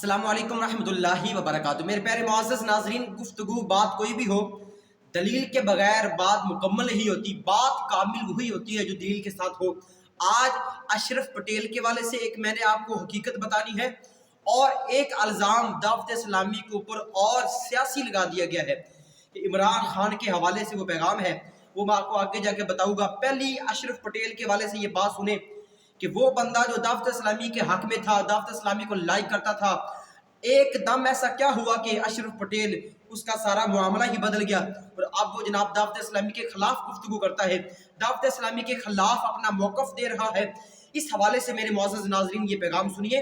अस्सलाम वालेकुम रहमतुल्लाहि व बरकातुहू। मेरे प्यारे मुअज़्ज़ज़ नाज़रीन, गुफ्तगू बात कोई भी हो, दलील के बगैर बात मुकम्मल नहीं होती। बात कामिल वही होती है जो दलील के साथ हो। आज अशरफ पटेल के वाले से एक मैंने आपको हकीकत बतानी है और एक अल्ज़ाम दावत इस्लामी के ऊपर और सियासी लगा दिया गया है। इमरान खान के हवाले से वो पैगाम है, वो मैं आपको आगे जाके बताऊँगा। पहली अशरफ पटेल के वाले से ये बात सुने कि वो बंदा जो दावत इस्लामी के हक में था, दावत इस्लामी को लाइक करता था, एकदम ऐसा क्या हुआ कि अशरफ पटेल उसका सारा मामला ही बदल गया और अब वो जनाब दावत इस्लामी के खिलाफ गुफ्तगू करता है, दावत इस्लामी के खिलाफ अपना मौक़िफ़ दे रहा है। इस हवाले से मेरे मुअज़्ज़ज़ नाज़रीन ये पैगाम सुनिए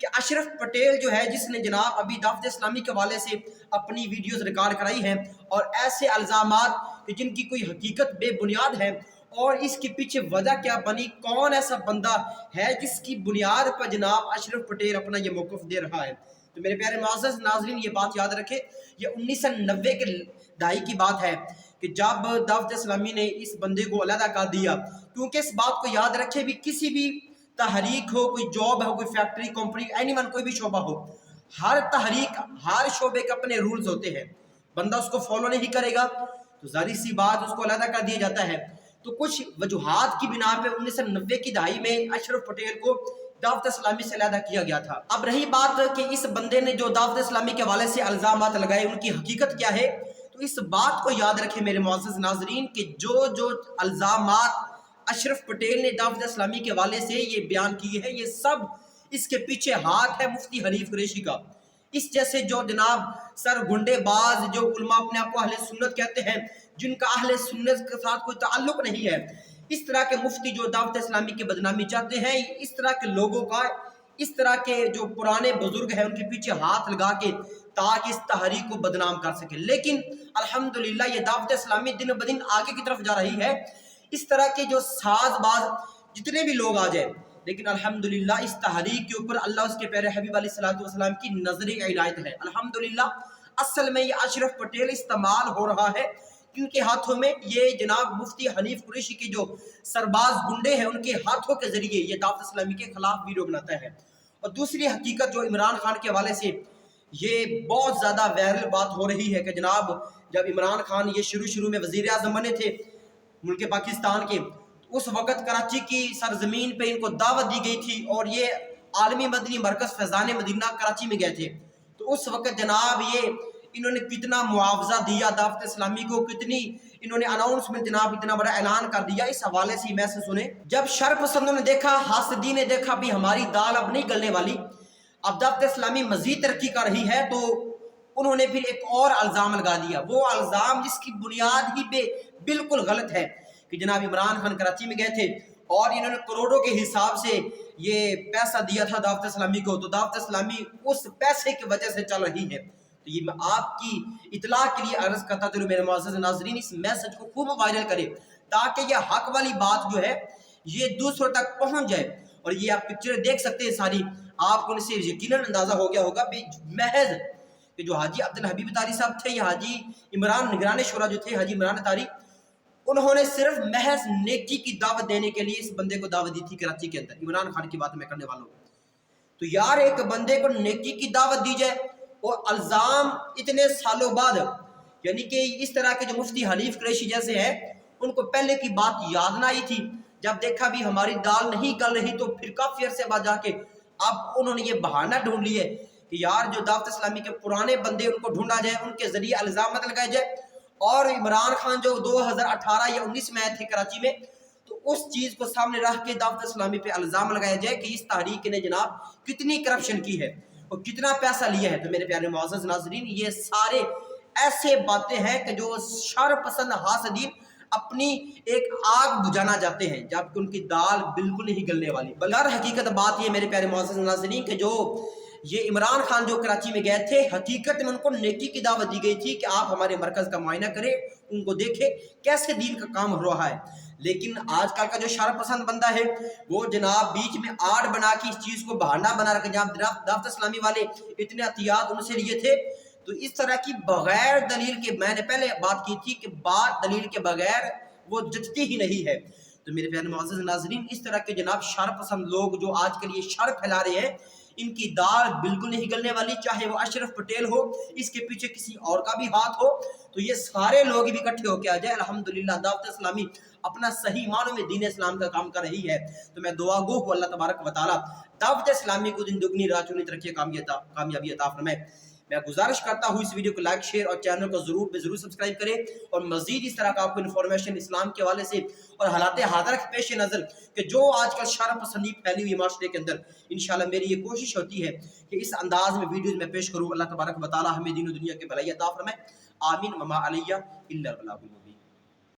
कि अशरफ पटेल जो है, जिसने जनाब अभी दावत इस्लामी के हवाले से अपनी वीडियोज़ रिकॉर्ड कराई हैं और ऐसे इल्ज़ामात जिनकी कोई हकीकत बेबुनियाद है और इसके पीछे वजह क्या बनी, कौन ऐसा बंदा है जिसकी बुनियाद पर जनाब अशरफ पटेल अपना ये मौक़िफ़ दे रहा है। तो मेरे प्यारे मुअज़्ज़ज़ नाज़रीन ये बात याद रखें, ये 1990 के दहाई की बात है कि जब दावत इस्लामी ने इस बंदे को अलहदा कर दिया। क्योंकि इस बात को याद रखें, भी किसी भी तहरीक हो, कोई जॉब हो, कोई फैक्ट्री, कंपनी, एनीवन, कोई भी शोबा हो, हर तहरीक, हर शोबे के अपने रूल्स होते हैं। बंदा उसको फॉलो नहीं करेगा तो ज़ाहिर सी बात उसको अलहदा कर दिया जाता है। तो कुछ वजूहात की बिना पे 1990 की दहाई में अशरफ पटेल को दावत इस्लामी से अलहदा किया गया था। अब रही बात कि इस बंदे ने जो दावत इस्लामी के हवाले से इल्ज़ामात लगाए, उनकी हकीकत क्या है, तो इस बात को याद रखें मेरे मुअज़्ज़ज़ नाज़रीन कि जो जो इल्ज़ामात अशरफ पटेल ने दावत इस्लामी के हवाले से ये बयान किए हैं, ये सब इसके पीछे हाथ है मुफ्ती हनीफ कुरैशी का। इस जैसे जो जनाब सरगुंडेबाज जो उलमा अपने आप को अहले सुन्नत कहते हैं, जिनका अहले सुन्नत के साथ कोई ताल्लुक नहीं है, इस तरह के मुफ्ती जो दावत इस्लामी की बदनामी चाहते हैं, इस तरह के लोगों का, इस तरह के जो पुराने बुजुर्ग हैं उनके पीछे हाथ लगा के ताकि इस तहरीक को बदनाम कर सके। लेकिन अल्हम्दुलिल्लाह ये दावत इस्लामी दिन ब दिन आगे की तरफ जा रही है। इस तरह के जो साजबाज जितने भी लोग आ जाए, लेकिन अल्हम्दुलिल्लाह इस तहरीक के ऊपर अल्लाह उसके प्यारे हबीब अलैहिस्सलातु वस्सलाम की नजरी इनायत है। अल्हम्दुलिल्लाह असल में ये अशरफ पटेल इस्तेमाल हो रहा है क्योंकि हाथों में ये जनाब मुफ्ती हनीफ कुरैशी के जो सरबाज गुंडे हैं, उनके हाथों के जरिए ये दावत इस्लामी के खिलाफ वीडियो बनाता है। और दूसरी हकीकत जो इमरान खान के हवाले से ये बहुत ज़्यादा वायरल बात हो रही है कि जनाब जब इमरान खान ये शुरू में वज़ीर आज़म बने थे मुल्क पाकिस्तान के, उस वक़्त कराची की सरजमीन पे इनको दावत दी गई थी और ये आलमी मदनी मरकज़ फैज़ान मदीना कराची में गए थे। तो उस वक़्त जनाब ये इन्होंने कितना मुआवजा दिया दावत इस्लामी को, कितनी इन्होंने अनाउंसमेंट जनाब इतना बड़ा ऐलान कर दिया। इस हवाले से मैसेज सुने। जब शर पसंदों ने देखा, हासदी ने देखा भी हमारी दाल अब नहीं गलने वाली, अब दावत इस्लामी मजीद तरक्की कर रही है, तो उन्होंने फिर एक और इल्ज़ाम लगा दिया। वो इल्ज़ाम जिसकी बुनियाद ही बिल्कुल गलत है कि जनाब इमरान खान कराची में गए थे और इन्होंने करोड़ों के हिसाब से ये पैसा दिया था दावत इस्लामी को, तो दावत इस्लामी उस पैसे की वजह से चल रही है। तो ये मैं आपकी इतला के लिए अर्ज़ करता चलूँ मेरे मुअज़्ज़ज़ नाज़रीन, इस मैसेज को खूब वायरल करें ताकि ये हक वाली बात जो है ये दूसरों तक पहुँच जाए। और ये आप पिक्चर देख सकते हैं सारी, आपको इनसे यकीनन अंदाज़ा हो गया होगा महज कि जो हाजी अब्दुल हबीब तारी साहब थे या हाजी इमरान निगरान शुरा जो थे हाजी इमरान तारी, उन्होंने सिर्फ महज नेकी की दावत देने के लिए इस बंदे को दावत दी थी कराची के अंदर। इमरान खान की बात मैं करने वाला हूँ। तो यार एक बंदे को नेकी की दावत दी जाए और इल्ज़ाम इतने सालों बाद, यानी कि इस तरह के जो मुफ्ती हनीफ कुरैशी जैसे हैं, उनको पहले की बात याद ना आई थी। जब देखा भी हमारी दाल नहीं गल रही तो फिर काफ़ी अरसे बाद जाके अब उन्होंने ये बहाना ढूंढ लिया कि यार जो दावत इस्लामी के पुराने बंदे उनको ढूंढा जाए, उनके जरिए इल्ज़ाम लगाए जाए। और इमरान खान जो 2018 या 19 में आए थे कराची में, तो उस चीज़ को सामने रख के दावत इस्लामी पे इल्ज़ाम लगाया जाए कि इस तहरीक ने जनाब कितनी करप्शन की है और कितना पैसा लिया है। तो मेरे प्यारे मुअज़्ज़ज़ नाज़रीन, ये सारे ऐसे बातें हैं कि जो शर पसंद हासदीन अपनी एक आग बुझाना चाहते हैं, जबकि उनकी दाल बिल्कुल नहीं गलने वाली। बल्कि हकीकत बात ये मेरे प्यारे मुअज़्ज़ज़ नाज़रीन कि जो ये इमरान खान जो कराची में गए थे, हकीकत में उनको नेकी की दावत दी गई थी कि आप हमारे मरकज़ का मुआयना करें, उनको देखें कैसे दीन का काम हो रहा है। लेकिन आजकल का जो शर पसंद बंदा है, वो जनाब बीच में आड़ बना के इस चीज़ को बहाना बना रखा। जनाब दावत इस्लामी वाले इतने एहतियात उनसे लिए थे, तो इस तरह की बगैर दलील के, मैंने पहले बात की थी कि बात दलील के बगैर वो जचती ही नहीं है। तो मेरे प्यारे मुअज़्ज़ज़ नाज़रीन, इस तरह के जनाब शर पसंद लोग जो आज के लिए शर फैला रहे हैं, ان کی دال بالکل نہیں گلنے والی، چاہے وہ اشرف پٹیل ہو، اس کے پیچھے کسی اور کا بھی ہاتھ ہو، تو یہ سارے لوگ بھی اکٹھے ہو کے آ جائے۔ الحمدللہ دعوت اسلامی اپنا صحیح معنوں میں دین اسلام کا کام کر رہی ہے، تو میں دعا گو ہوں اللہ تبارک و تعالی دعوت اسلامی کو دن دگنی رات چگنی ترقی کامیابی عطا فرمائے۔ میں گزارش کرتا ہوں اس ویڈیو کو لائک شیئر اور چینل کو ضرور سبسکرائب کریں، اور مزید اس طرح کا آپ کو انفارمیشن اسلام کے حوالے سے اور حالات حاضرہ کے پیش نظر کہ جو آج کل شرم پسندی پھیلی ہوئی معاشرے کے اندر، انشاءاللہ میری یہ کوشش ہوتی ہے کہ اس انداز میں ویڈیوز میں پیش کروں۔ اللہ تبارک و تعالی ہمیں دین و دنیا کے بھلائی عطا فرمائے، آمین۔ وما علیہ الا البلاغ المبین۔